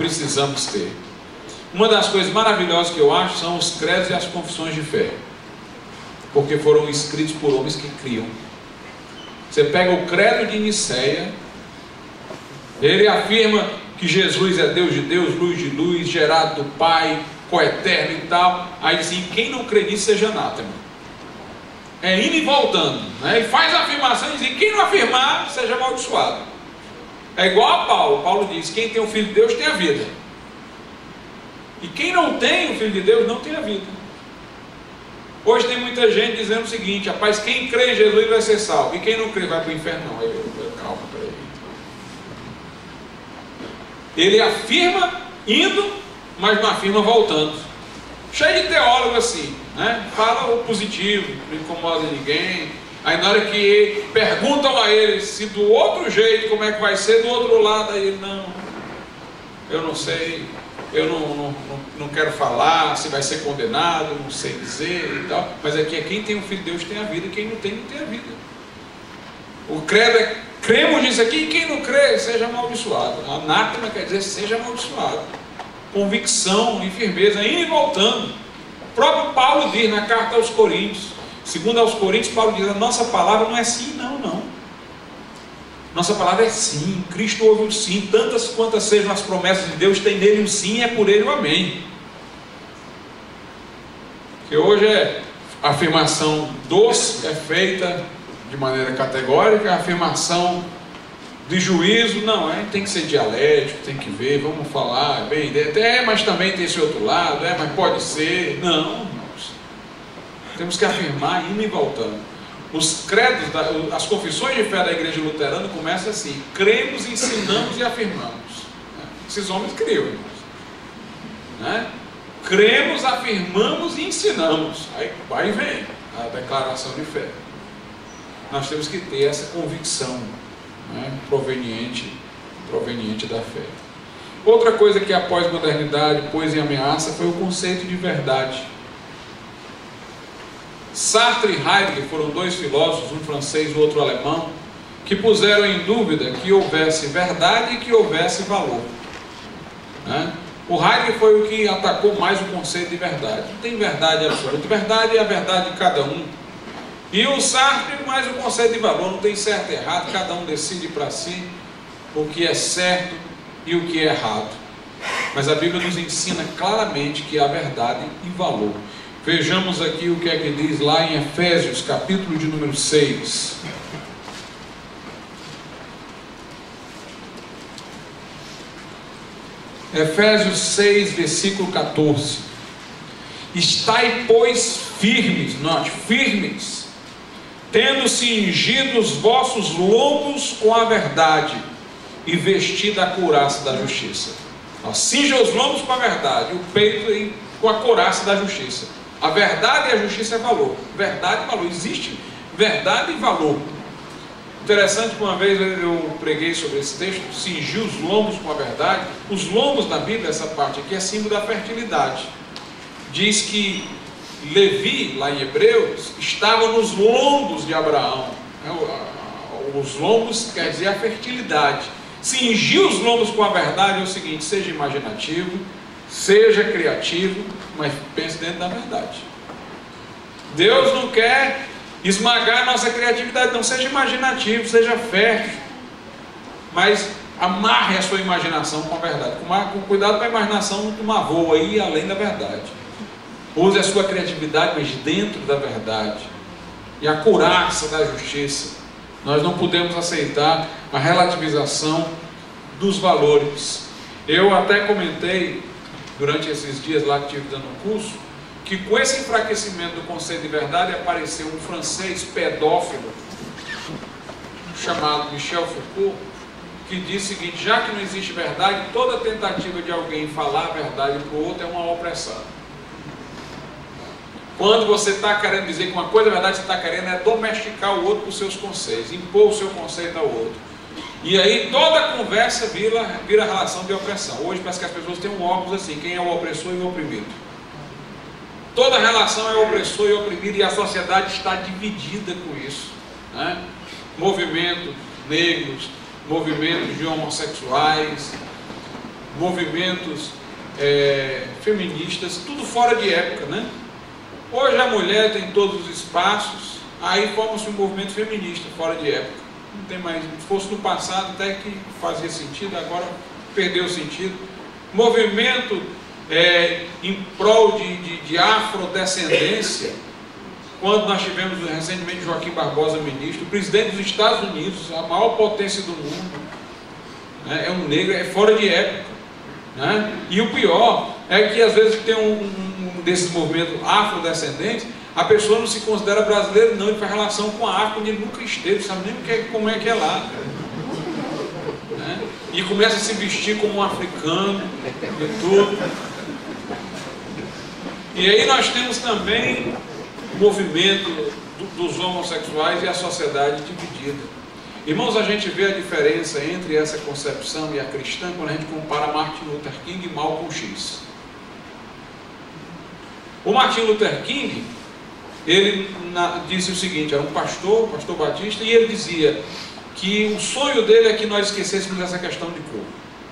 precisamos ter. Uma das coisas maravilhosas que eu acho são os credos e as confissões de fé, porque foram escritos por homens que criam. Você pega o credo de Nicéia, ele afirma que Jesus é Deus de Deus, luz de luz, gerado do Pai, coeterno e tal. Aí diz assim: quem não crê nisso seja anátema. É indo e voltando, né? Ele faz a afirmação e diz: quem não afirmar seja amaldiçoado. É igual a Paulo. Paulo diz: quem tem o Filho de Deus tem a vida, e quem não tem o Filho de Deus não tem a vida. Hoje tem muita gente dizendo o seguinte: rapaz, quem crê em Jesus vai ser salvo, e quem não crê vai para o inferno. Não, calma, peraí. Ele afirma indo, mas não afirma voltando. Cheio de teólogo assim, né? Fala o positivo, não incomoda ninguém. Aí na hora que perguntam a ele se do outro jeito como é que vai ser do outro lado, aí ele: não, eu não sei, eu não quero falar se vai ser condenado, não sei dizer e tal. Mas aqui é quem tem o Filho de Deus tem a vida, quem não tem não tem a vida. O credo é: cremos nisso aqui, e quem não crê seja amaldiçoado. Anátema quer dizer seja amaldiçoado. Convicção e firmeza, indo e voltando. O próprio Paulo diz na carta aos Coríntios, segundo aos Coríntios, Paulo diz: a nossa palavra não é sim, não. Nossa palavra é sim. Cristo ouve o sim, tantas quantas sejam as promessas de Deus, tem nele o sim, é por ele o amém. Que hoje a afirmação doce é feita de maneira categórica, a afirmação de juízo, não, tem que ser dialético, tem que ver, vamos falar, bem, mas também tem esse outro lado, mas pode ser, não, irmãos. Temos que afirmar indo e voltando. Os credos, as confissões de fé da igreja luterana começam assim: cremos, ensinamos e afirmamos. Esses homens criam, irmãos, né? Cremos, afirmamos e ensinamos. Aí vem a declaração de fé. Nós temos que ter essa convicção, né, proveniente da fé. Outra coisa que a pós-modernidade pôs em ameaça foi o conceito de verdade. Sartre e Heidegger foram dois filósofos, um francês e o outro alemão, que puseram em dúvida que houvesse verdade e que houvesse valor, né? O Heidegger foi o que atacou mais o conceito de verdade. Não tem verdade absoluta, verdade é a verdade de cada um. E o Sartre mais o conceito de valor, não tem certo e errado, cada um decide para si o que é certo e o que é errado. Mas a Bíblia nos ensina claramente que há verdade e valor. Vejamos aqui o que é que diz lá em Efésios, capítulo de número 6. Efésios 6, versículo 14. Estai, pois, firmes, note, firmes, tendo cingido os vossos lombos com a verdade e vestido a couraça da justiça. Cinja os lombos com a verdade, o peito com a couraça da justiça. A verdade e a justiça é valor. Verdade e valor. Existe verdade e valor. Interessante que uma vez eu preguei sobre esse texto: cingir os lombos com a verdade. Os lombos na Bíblia, essa parte aqui, é símbolo da fertilidade. Diz que Levi, lá em Hebreus, estava nos lombos de Abraão. Os lombos quer dizer a fertilidade. Cingir os lombos com a verdade é o seguinte: seja imaginativo, seja criativo, mas pense dentro da verdade. Deus não quer esmagar a nossa criatividade, não. Seja imaginativo, seja fértil, mas amarre a sua imaginação com a verdade. Com cuidado para a imaginação não tomar voo aí além da verdade. Use a sua criatividade, mas dentro da verdade. E a couraça da justiça. Nós não podemos aceitar a relativização dos valores. Eu até comentei durante esses dias lá que estive dando um curso, que com esse enfraquecimento do conceito de verdade apareceu um francês pedófilo chamado Michel Foucault, que diz o seguinte: já que não existe verdade, toda tentativa de alguém falar a verdade para o outro é uma opressão. Quando você está querendo dizer que uma coisa é verdade, você está querendo domesticar o outro com os seus conceitos, impor o seu conceito ao outro. E aí toda conversa vira relação de opressão. Hoje parece que as pessoas têm um óculos assim: quem é o opressor e o oprimido. Toda relação é opressor e oprimido, e a sociedade está dividida com isso, né? Movimentos negros, movimentos de homossexuais, movimentos feministas, tudo fora de época, né? Hoje a mulher tem todos os espaços, aí forma-se um movimento feminista fora de época. Não tem mais, se fosse no passado até que fazia sentido, agora perdeu o sentido. Movimento em prol de afrodescendência, quando nós tivemos recentemente Joaquim Barbosa ministro, o presidente dos Estados Unidos, a maior potência do mundo, né, é um negro, é fora de época, né? E o pior é que às vezes tem um desses movimentos afrodescendentes, a pessoa não se considera brasileiro, não, ele faz relação com a África, onde ele nunca esteve, sabe nem como é que é lá, né? E começa a se vestir como um africano e tudo. E aí nós temos também o movimento dos homossexuais e a sociedade dividida. Irmãos, a gente vê a diferença entre essa concepção e a cristã quando a gente compara Martin Luther King e Malcolm X. O Martin Luther King, ele disse o seguinte, era um pastor batista, e ele dizia que o sonho dele é que nós esquecêssemos essa questão de cor.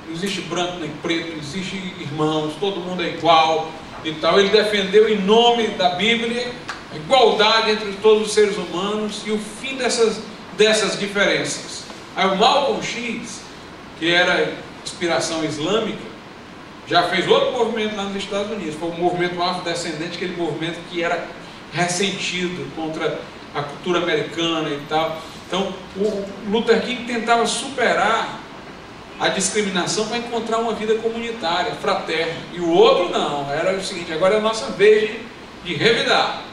Não existe branco nem preto, não existe irmãos, todo mundo é igual e tal. Ele defendeu em nome da Bíblia a igualdade entre todos os seres humanos e o fim dessas diferenças. Aí o Malcolm X, que era inspiração islâmica, já fez outro movimento lá nos Estados Unidos, foi o movimento afrodescendente, aquele movimento que era ressentido contra a cultura americana e tal. Então o Luther King tentava superar a discriminação para encontrar uma vida comunitária, fraterna, e o outro não, era o seguinte, agora é a nossa vez de revidar.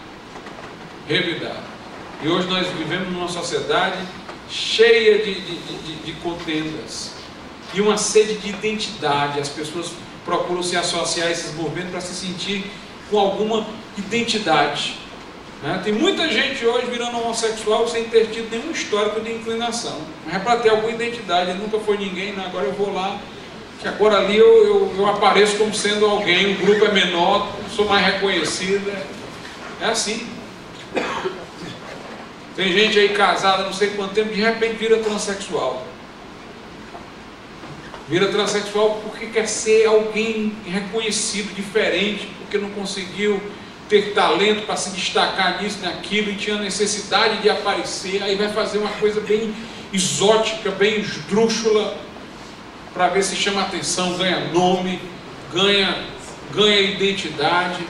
E hoje nós vivemos numa sociedade cheia de contendas e uma sede de identidade. As pessoas procuram se associar a esses movimentos para se sentir com alguma identidade, né? Tem muita gente hoje virando homossexual sem ter tido nenhum histórico de inclinação, mas é para ter alguma identidade. Ele nunca foi ninguém, né? Agora eu vou lá, que agora ali eu apareço como sendo alguém, o grupo é menor, sou mais reconhecida. É assim. Tem gente aí casada não sei quanto tempo, de repente vira transexual. Vira transexual porque quer ser alguém reconhecido, diferente, porque não conseguiu ter talento para se destacar nisso, naquilo, e tinha necessidade de aparecer. Aí vai fazer uma coisa bem exótica, bem esdrúxula, para ver se chama atenção, ganha nome, ganha identidade.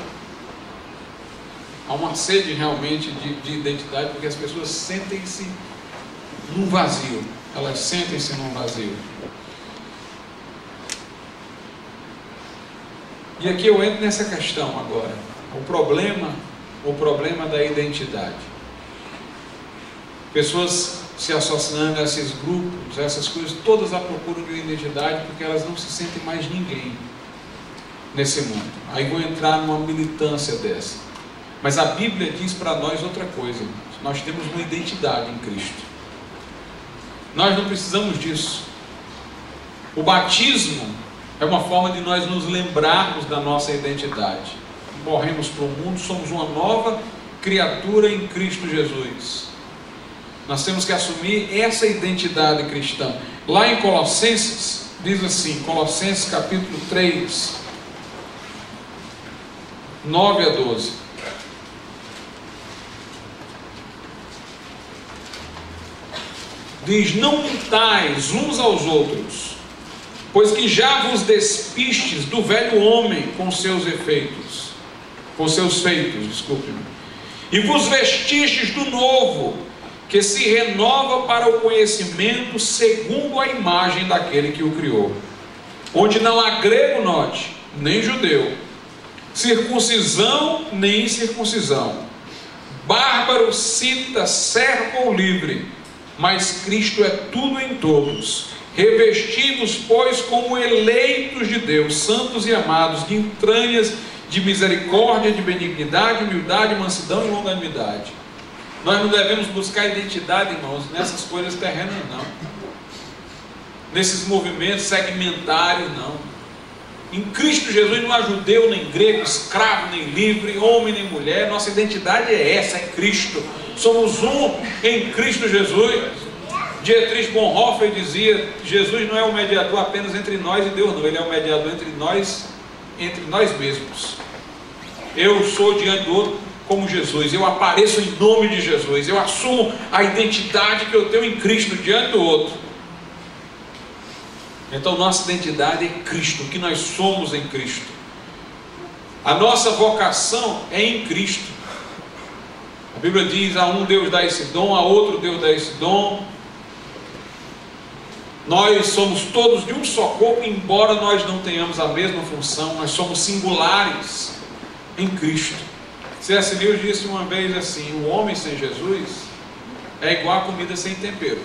Há uma sede realmente de identidade, porque as pessoas sentem-se num vazio. Elas sentem-se num vazio. E aqui eu entro nessa questão agora. O problema da identidade. Pessoas se associando a esses grupos, a essas coisas, todas à procura de identidade, porque elas não se sentem mais ninguém nesse mundo. Aí vão entrar numa militância dessa. Mas a Bíblia diz para nós outra coisa. Nós temos uma identidade em Cristo. Nós não precisamos disso. O batismo é uma forma de nós nos lembrarmos da nossa identidade. Morremos para o mundo, somos uma nova criatura em Cristo Jesus. Nós temos que assumir essa identidade cristã. Lá em Colossenses, diz assim, Colossenses capítulo 3, 9 a 12. Diz, não mintais uns aos outros, pois que já vos despistes do velho homem com seus feitos, e vos vestistes do novo, que se renova para o conhecimento segundo a imagem daquele que o criou, onde não há grego, note, nem judeu, circuncisão nem incircuncisão, bárbaro, cita, servo ou livre, mas Cristo é tudo em todos. Revestidos, pois, como eleitos de Deus, santos e amados, de entranhas de misericórdia, de benignidade, humildade, mansidão e longanimidade. Nós não devemos buscar identidade, irmãos, nessas coisas terrenas, não. Nesses movimentos segmentários, não. Em Cristo Jesus não há judeu, nem grego, escravo, nem livre, homem, nem mulher. Nossa identidade é essa, é Cristo. Somos um em Cristo Jesus. Dietrich Bonhoeffer dizia: Jesus não é o mediador apenas entre nós e Deus, não. Ele é o mediador entre nós mesmos. Eu sou diante do outro como Jesus, eu apareço em nome de Jesus, eu assumo a identidade que eu tenho em Cristo diante do outro. Então nossa identidade é Cristo, o que nós somos em Cristo. A nossa vocação é em Cristo. A Bíblia diz: a um Deus dá esse dom, a outro Deus dá esse dom. Nós somos todos de um só corpo, embora nós não tenhamos a mesma função, nós somos singulares em Cristo. C.S. Lewis disse uma vez assim: o homem sem Jesus é igual a comida sem tempero.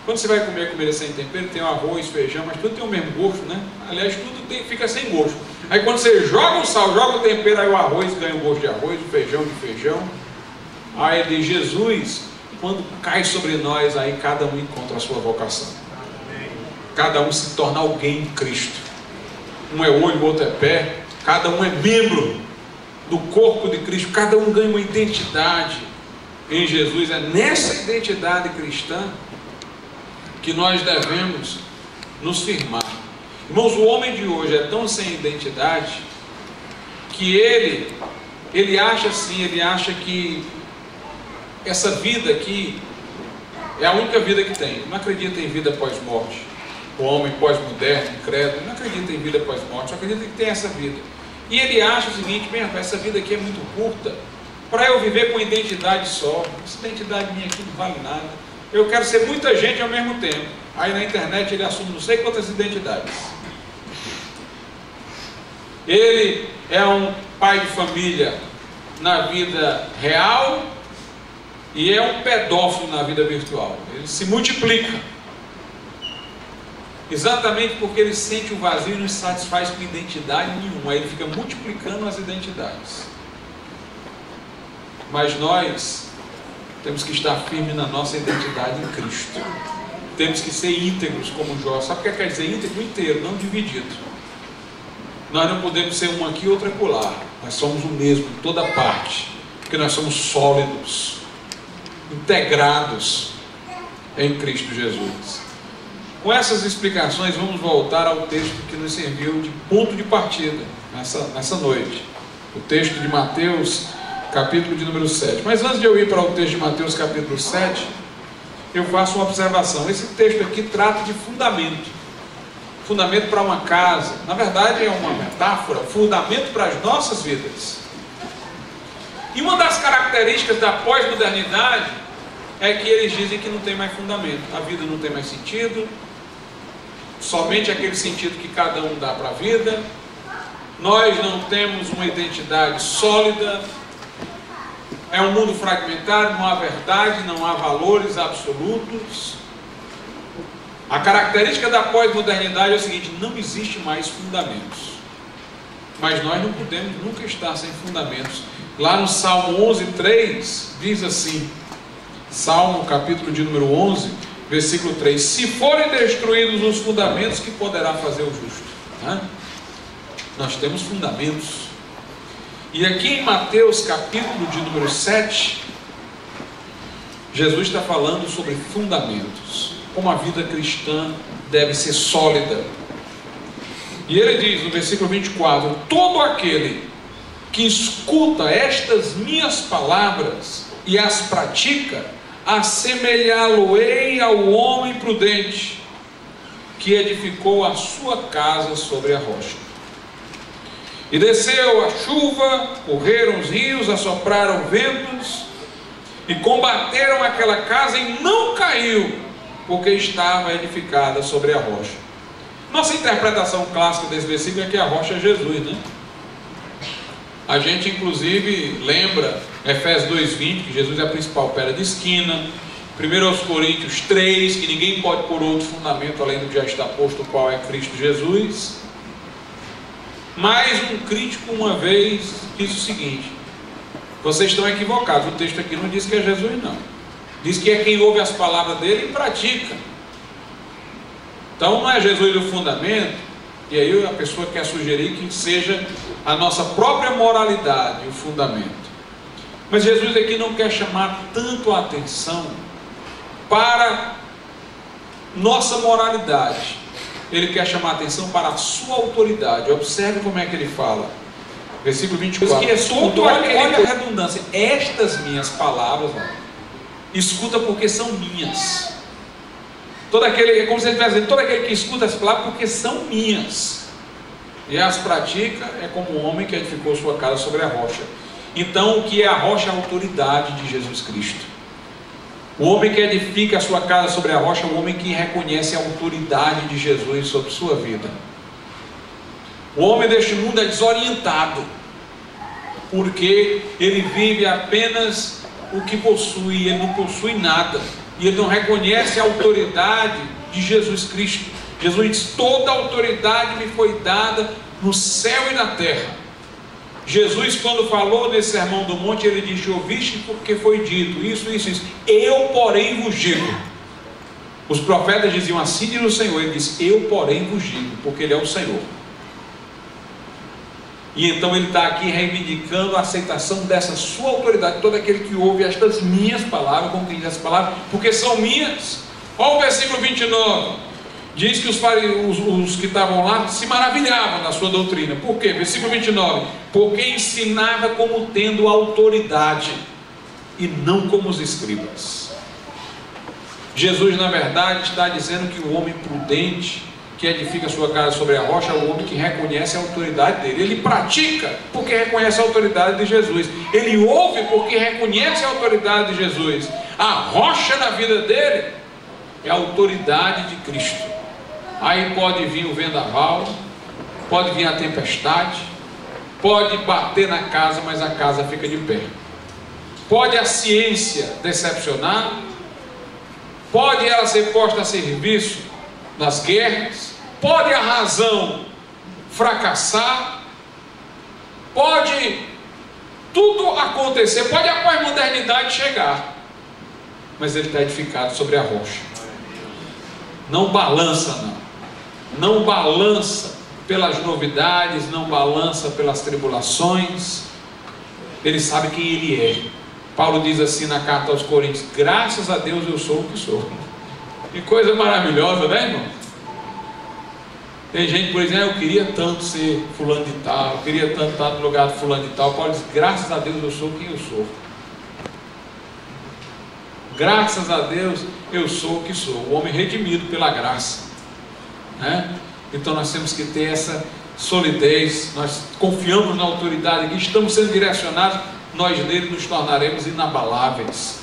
Quando você vai comer comida sem tempero, tem o arroz, feijão, mas tudo tem o mesmo gosto, né? Aliás, tudo fica sem gosto. Aí quando você joga o sal, joga o tempero, aí o arroz ganha o gosto de arroz, o feijão de feijão. Aí de Jesus, quando cai sobre nós, aí cada um encontra a sua vocação. Cada um se torna alguém em Cristo. Um é olho, o outro é pé. Cada um é membro do corpo de Cristo. Cada um ganha uma identidade em Jesus. É nessa identidade cristã que nós devemos nos firmar. Irmãos, o homem de hoje é tão sem identidade que ele acha assim, ele acha que essa vida aqui é a única vida que tem. Não acredita em vida pós-morte. O homem pós-moderno, incrédulo, não acredita em vida pós-morte, só acredita que tem essa vida. E ele acha o seguinte: bem, essa vida aqui é muito curta para eu viver com identidade só. Essa identidade minha aqui não vale nada. Eu quero ser muita gente ao mesmo tempo. Aí na internet ele assume não sei quantas identidades. Ele é um pai de família na vida real e é um pedófilo na vida virtual. Ele se multiplica. Exatamente porque ele sente o vazio e não se satisfaz com identidade nenhuma. Aí ele fica multiplicando as identidades. Mas nós temos que estar firmes na nossa identidade em Cristo. Temos que ser íntegros como Jó. Sabe o que quer dizer íntegro? Inteiro, não dividido. Nós não podemos ser um aqui e outro acolá. Nós somos o mesmo em toda parte. Porque nós somos sólidos, integrados em Cristo Jesus. Com essas explicações, vamos voltar ao texto que nos serviu de ponto de partida nessa noite. O texto de Mateus, capítulo de número 7. Mas antes de eu ir para o texto de Mateus, capítulo 7, eu faço uma observação. Esse texto aqui trata de fundamento. Fundamento para uma casa. Na verdade, é uma metáfora, fundamento para as nossas vidas. E uma das características da pós-modernidade é que eles dizem que não tem mais fundamento. A vida não tem mais sentido. Somente aquele sentido que cada um dá para a vida. Nós não temos uma identidade sólida. É um mundo fragmentado, não há verdade, não há valores absolutos. A característica da pós-modernidade é o seguinte: não existe mais fundamentos. Mas nós não podemos nunca estar sem fundamentos. Lá no Salmo 11:3 diz assim, Salmo capítulo de número 11, versículo 3: se forem destruídos os fundamentos, que poderá fazer o justo? Nós temos fundamentos. E aqui em Mateus capítulo de número 7, Jesus está falando sobre fundamentos, como a vida cristã deve ser sólida. E ele diz no versículo 24: todo aquele que escuta estas minhas palavras e as pratica, assemelhá-lo-ei ao homem prudente que edificou a sua casa sobre a rocha. E desceu a chuva, correram os rios, assopraram ventos e combateram aquela casa, e não caiu, porque estava edificada sobre a rocha. Nossa interpretação clássica desse versículo é que a rocha é Jesus, né? A gente inclusive lembra Efésios 2:20, que Jesus é a principal pedra de esquina. 1 Coríntios 3, que ninguém pode pôr outro fundamento além do que já está posto, o qual é Cristo Jesus. Mas um crítico uma vez disse o seguinte: vocês estão equivocados, o texto aqui não diz que é Jesus, não. Diz que é quem ouve as palavras dele e pratica. Então não é Jesus o fundamento. E aí a pessoa quer sugerir que seja a nossa própria moralidade o fundamento. Mas Jesus aqui não quer chamar tanto a atenção para nossa moralidade. Ele quer chamar a atenção para a sua autoridade. Observe como é que ele fala. Versículo 24. Que escuta, olha a redundância. Estas minhas palavras, escuta porque são minhas. É como se ele estivesse dizendo, todo aquele que escuta as palavras porque são minhas e as pratica é como um homem que edificou sua casa sobre a rocha. Então, o que é a rocha? A autoridade de Jesus Cristo. O homem que edifica a sua casa sobre a rocha é o homem que reconhece a autoridade de Jesus sobre sua vida. O homem deste mundo é desorientado, porque ele vive apenas o que possui, ele não possui nada, e ele não reconhece a autoridade de Jesus Cristo. Jesus diz: toda a autoridade me foi dada no céu e na terra. Jesus, quando falou nesse sermão do monte, ele disse: ouviste porque foi dito isso, isso, isso, eu porém vos digo. Os profetas diziam: assim diz o Senhor. Ele disse: eu porém vos digo, porque ele é o Senhor. E então ele está aqui reivindicando a aceitação dessa sua autoridade. Todo aquele que ouve estas minhas palavras, como diz essas palavras, porque são minhas. Olha o versículo 29. Diz que os que estavam lá se maravilhavam da sua doutrina. Por quê? Versículo 29. Porque ensinava como tendo autoridade, e não como os escribas. Jesus, na verdade, está dizendo que o homem prudente, que edifica sua casa sobre a rocha, é o homem que reconhece a autoridade dele. Ele pratica porque reconhece a autoridade de Jesus. Ele ouve porque reconhece a autoridade de Jesus. A rocha na vida dele é a autoridade de Cristo. Aí pode vir o vendaval, pode vir a tempestade, pode bater na casa, mas a casa fica de pé. Pode a ciência decepcionar, pode ela ser posta a serviço nas guerras, pode a razão fracassar, pode tudo acontecer, pode a pós-modernidade chegar, mas ele está edificado sobre a rocha. Não balança, não balança pelas novidades, não balança pelas tribulações. Ele sabe quem ele é. Paulo diz assim na carta aos Coríntios: graças a Deus eu sou o que sou. Que coisa maravilhosa, né, irmão? Tem gente por exemplo: eu queria tanto ser fulano de tal, eu queria tanto estar no lugar de fulano de tal. Paulo diz: graças a Deus eu sou quem eu sou. Graças a Deus eu sou o que sou. O homem redimido pela graça, né? Então nós temos que ter essa solidez. Nós confiamos na autoridade aqui, estamos sendo direcionados, nós dele nos tornaremos inabaláveis.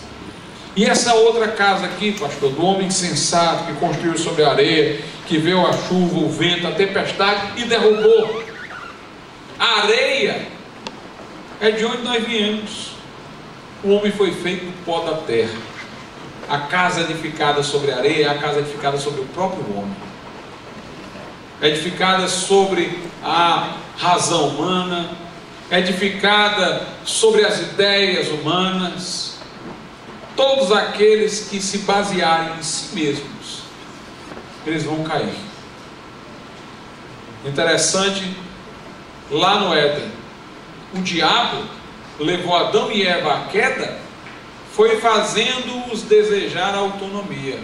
E essa outra casa aqui, pastor, do homem sensato que construiu sobre a areia, que veio a chuva, o vento, a tempestade e derrubou. A areia é de onde nós viemos. O homem foi feito do pó da terra. A casa edificada sobre a areia é a casa edificada sobre o próprio homem, edificada sobre a razão humana, edificada sobre as ideias humanas. Todos aqueles que se basearem em si mesmos, eles vão cair. Interessante, lá no Éden, o diabo levou Adão e Eva à queda, foi fazendo-os desejar a autonomia.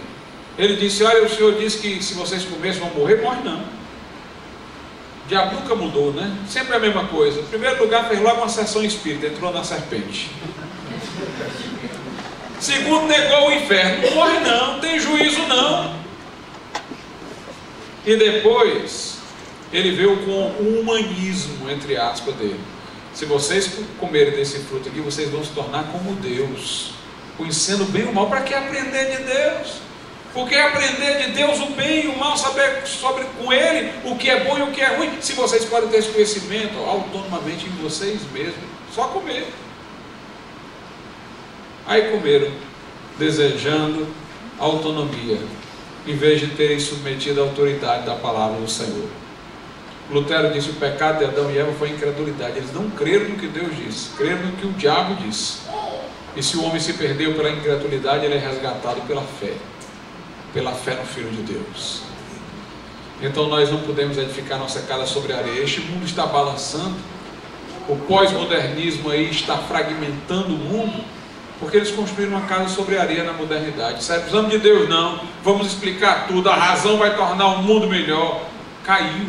Ele disse: olha, o Senhor disse que se vocês comerem vão morrer. Morre não. O diabo nunca mudou, né? Sempre a mesma coisa. Em primeiro lugar, fez logo uma sessão espírita, entrou na serpente. Segundo, negou o inferno. Não morre não, não tem juízo não. E depois ele veio com o humanismo, entre aspas, dele. Se vocês comerem desse fruto aqui, vocês vão se tornar como Deus, conhecendo o bem e o mal. Para que aprender de Deus? Porque aprender de Deus o bem e o mal, saber sobre com Ele o que é bom e o que é ruim, se vocês podem ter esse conhecimento autonomamente em vocês mesmos, só comer. Aí comeram, desejando autonomia, em vez de terem submetido à autoridade da palavra do Senhor. Lutero disse: o pecado de Adão e Eva foi incredulidade. Eles não creram no que Deus disse, creram no que o diabo disse. E se o homem se perdeu pela incredulidade, ele é resgatado pela fé no Filho de Deus. Então nós não podemos edificar nossa casa sobre a areia. Este mundo está balançando, o pós-modernismo aí está fragmentando o mundo, Porque eles construíram uma casa sobre areia na modernidade. Sabe, precisamos de Deus não, vamos explicar tudo, a razão vai tornar o mundo melhor. Caiu.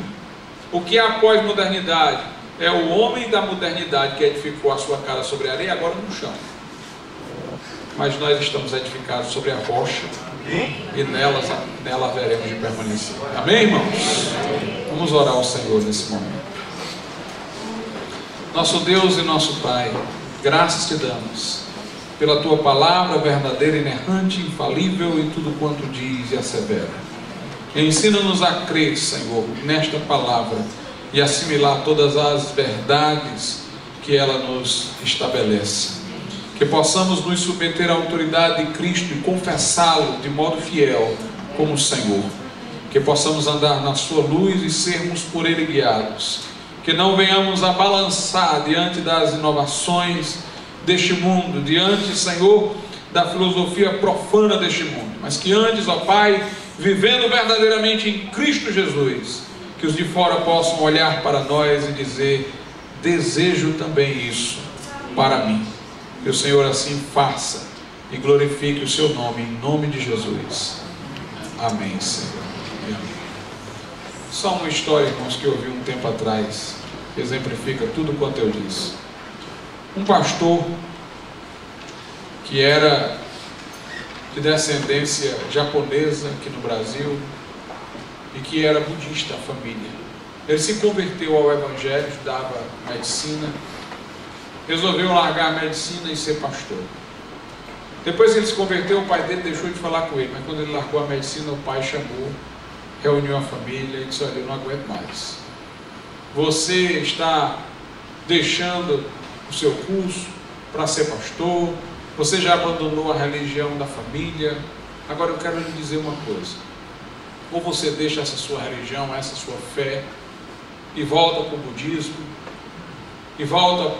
O que é a pós-modernidade? É o homem da modernidade que edificou a sua casa sobre a areia, agora no chão. Mas nós estamos edificados sobre a rocha, e nela haveremos de permanecer. Amém, irmãos? Vamos orar ao Senhor nesse momento. Nosso Deus e nosso Pai, graças te damos pela tua palavra verdadeira, inerrante, infalível em tudo quanto diz e assevera. Ensina-nos a crer, Senhor, nesta palavra e assimilar todas as verdades que ela nos estabelece. Que possamos nos submeter à autoridade de Cristo e confessá-lo de modo fiel como Senhor. Que possamos andar na sua luz e sermos por ele guiados. Que não venhamos a balançar diante das inovações deste mundo, diante, Senhor, da filosofia profana deste mundo, mas que antes, ó Pai, vivendo verdadeiramente em Cristo Jesus, que os de fora possam olhar para nós e dizer: desejo também isso para mim. Que o Senhor assim faça e glorifique o seu nome, em nome de Jesus. Amém, Senhor. Amém. Só uma história, irmãos, que eu ouvi um tempo atrás, que exemplifica tudo quanto eu disse. Um pastor que era de descendência japonesa aqui no Brasil e que era budista, a família. Ele se converteu ao evangelho, estudava medicina, resolveu largar a medicina e ser pastor. Depois que ele se converteu, o pai dele deixou de falar com ele, mas quando ele largou a medicina, o pai chamou, reuniu a família e disse: olha, eu não aguento mais. Você está deixando o seu curso para ser pastor, você já abandonou a religião da família, agora eu quero lhe dizer uma coisa: ou você deixa essa sua religião, essa sua fé, e volta para o budismo, e volta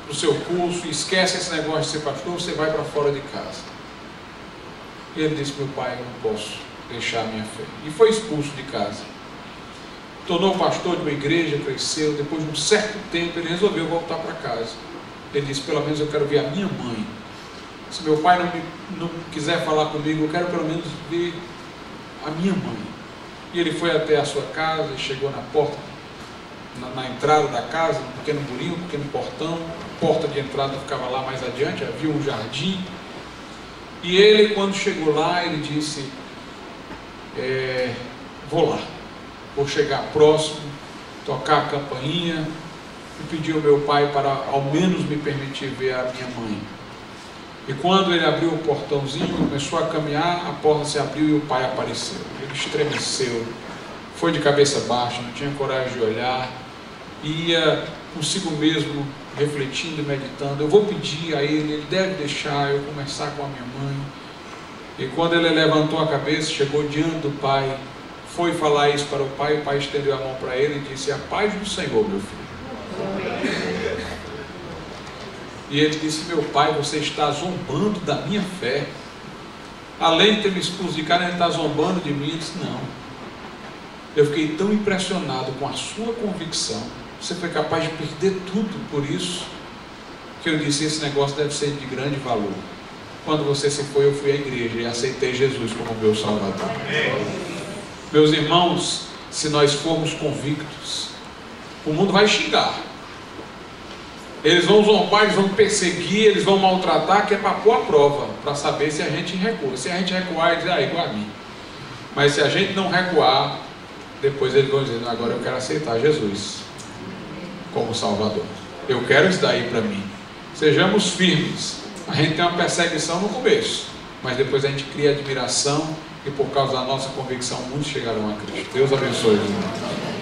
para o seu curso, e esquece esse negócio de ser pastor, você vai para fora de casa. E ele disse: meu pai, eu não posso deixar a minha fé. E foi expulso de casa. Tornou pastor de uma igreja, cresceu. Depois de um certo tempo, ele resolveu voltar para casa. Ele disse: pelo menos eu quero ver a minha mãe. Se meu pai não quiser falar comigo, eu quero pelo menos ver a minha mãe. E ele foi até a sua casa, chegou na porta, na entrada da casa, um pequeno murinho, um pequeno portão. A porta de entrada ficava lá mais adiante, havia um jardim. E ele, quando chegou lá, ele disse: vou lá, vou chegar próximo, tocar a campainha e pedir ao meu pai para ao menos me permitir ver a minha mãe. E quando ele abriu o portãozinho, começou a caminhar, a porta se abriu e o pai apareceu. Ele estremeceu, foi de cabeça baixa, não tinha coragem de olhar, ia consigo mesmo refletindo e meditando: eu vou pedir a ele deve deixar eu conversar com a minha mãe. E quando ele levantou a cabeça, chegou diante do pai, foi falar isso para o pai estendeu a mão para ele e disse: a paz do Senhor, meu filho. E ele disse: meu pai, você está zombando da minha fé. Além de ter me expulso de casa, ele está zombando de mim. Ele disse: não, eu fiquei tão impressionado com a sua convicção, você foi capaz de perder tudo por isso, que eu disse: esse negócio deve ser de grande valor. Quando você se foi, eu fui à igreja e aceitei Jesus como meu Salvador. Meus irmãos, se nós formos convictos, o mundo vai xingar, eles vão zombar, eles vão perseguir, eles vão maltratar, que é para pôr a prova, para saber se a gente recua. Se a gente recuar, eles dizem: igual a mim. Mas se a gente não recuar, depois eles vão dizer: agora eu quero aceitar Jesus como Salvador, eu quero isso daí para mim. Sejamos firmes. A gente tem uma perseguição no começo, mas depois a gente cria admiração, e por causa da nossa convicção muitos chegarão a Cristo. Deus abençoe, irmão.